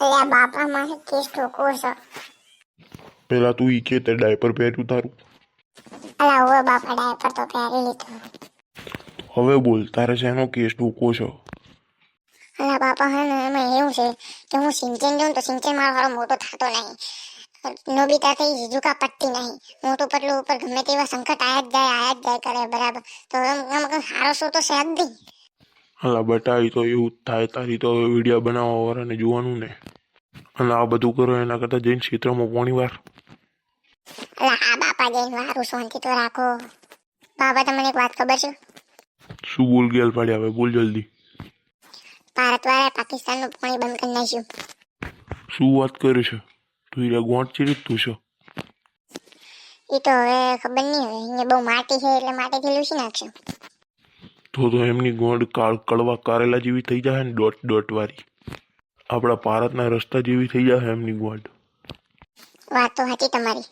અલ્યા બાપા મારે કેસ ઠોકવો છે. પેલા તું ઈ કે તે ડાયપર પહેર્યું તારું? અલા હવે બાપા ડાયપર તો પહેરી લીધું. હવે બોલ, તારે શેનો કેસ ઠોકવો છે? અલા બાપા હે ને એમાં એવું છે કે હું સિંચન જોઉં તો સિંચન મારો હારો મોટો થતો નહીં. નોબિતા થઈ ઝીઝુકા પટતી નહીં. મોટું પટલું ઉપર ગમે તેવા સંકટ આયા જ જાય કરે બરાબર. તો એમ હારો શું તો છે જ નહીં. અલા બટા, ઈ તો એવું જ થાય. તારી તો વિડીયો બનાવવા વાળાને જોવાનું ને. અને આ બધું કરો એના કરતાં જઈને ક્ષેત્રમાં પોણી વાર. અલા આ બાપા જઈને વારું શાંતિ તો રાખો. બાપા તમને એક વાત ખબર છે? શું? બોલ ગેલ પાડ્યા, હવે બોલ જલ્દી. ભારત વાળાએ પાકિસ્તાનનું પાણી બંધ કરી નાખ્યું. શું વાત કરે છે તું? હીરા ગોંટ ચીરી તું છે. એ તો હવે ખબર નહીં. હવે અહીંયા બહુ માટી છે એટલે માટીથી લૂસી નાખશું. તો એમની ગોંડ કડવા કારેલા જેવી થઈ જાય ને, ડોટ ડોટ વાળી. આપણા ભારતના રસ્તા જેવી થઈ જાય એમની ગોંડ. વાત તો સાચી તમારી,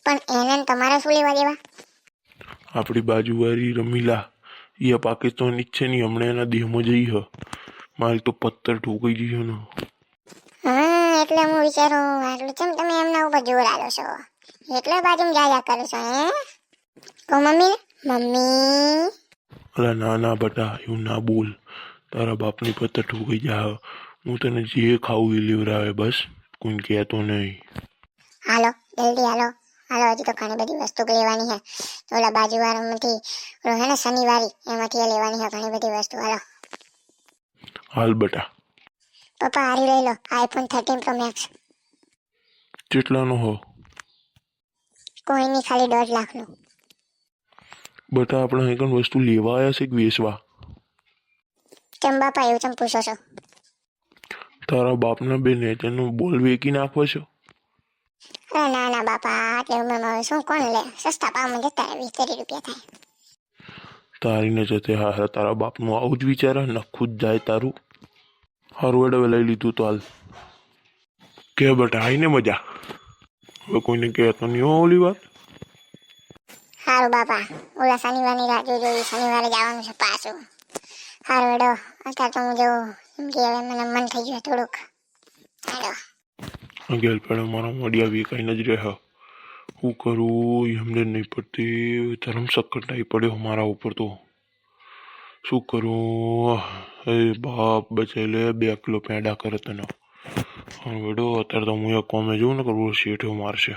પણ એને તમારા શું લેવા દેવા? આપણી બાજુવાળી રમીલા એ પાકિસ્તાન જ છે નહીં. હમણાં એના દેહમાં જઈ હ. મારી તો પથ્થર ઠોકાઈ ગઈ ને. એટલે હું વિચારું આટલું કેમ તમે એમના ઉપર જોર આલો છો, એટલે બાજુ જાયા કરો છો હે? ઓ મમ્મી મમ્મી. અલા ના ના બટા, એવું ના બોલ. તારા બાપની પથ્થર ઠોકાઈ જાય. હું તને જે ખાવું એ લેવડાવે, બસ કોઈને કહેતો નહીં. હાલો જલ્દી હાલો. હજી તો ઘણી બધી વસ્તુ લેવાની છે. ઓલા બાજુવાળામાંથી ઓલો હે ને શનિવારી, એમાંથી લેવાની છે ઘણી બધી વસ્તુ. હાલો હાલ બટા. પપ્પા હારી લઈ લો આઈફોન 13 પ્રો મેક્સ. કેટલાનો હો? કોઈની ખાલી 1.5 લાખનો. બટા આપણે અહીં વસ્તુ લેવા આવ્યા છે કે વેચવા? ચમ બાપા એવું ચમ પૂછો છો? તારા બાપના બે નેચરનો બોલ વેકી નાખવો છો? અરે ના ના બાપા, આટલી ઉંમરમાં શું કોણ લે? સસ્તા ભાવમાં જતા 20-30 રૂપિયા થાય. તારીને જતે હા, તારા બાપનું આવું જ વિચારે, નખું જ જાય તારું. હારું એડ હવે લઈ લીધું તો હાલ. કે બટા આઈને મજા. હવે કોઈને કહેતો નહીં હો ઓલી વાત. સારું બાપા, ઓલા શનિવારની રાહ જોઈ, શનિવારે જવાનું છે પાછું. સારું એડો, અત્યારે તો હું જવું, કેમ કે હવે મને મન થઈ ગયું થોડુંક. એડો ગેલ પેડો મારા મોડિયા વેકાઈને જ રહે. હું કરું એમને નહીં પડતી. ધર્મ સક્કટાઈ પડ્યો મારા ઉપર તો. શું કરું? એ બાપ બચાઈ લે, 2 કિલો પેંડા કરે તને. વેડો અત્યારે તો હું એક કોમે જોઉં ને કરવું શેઠો મારશે.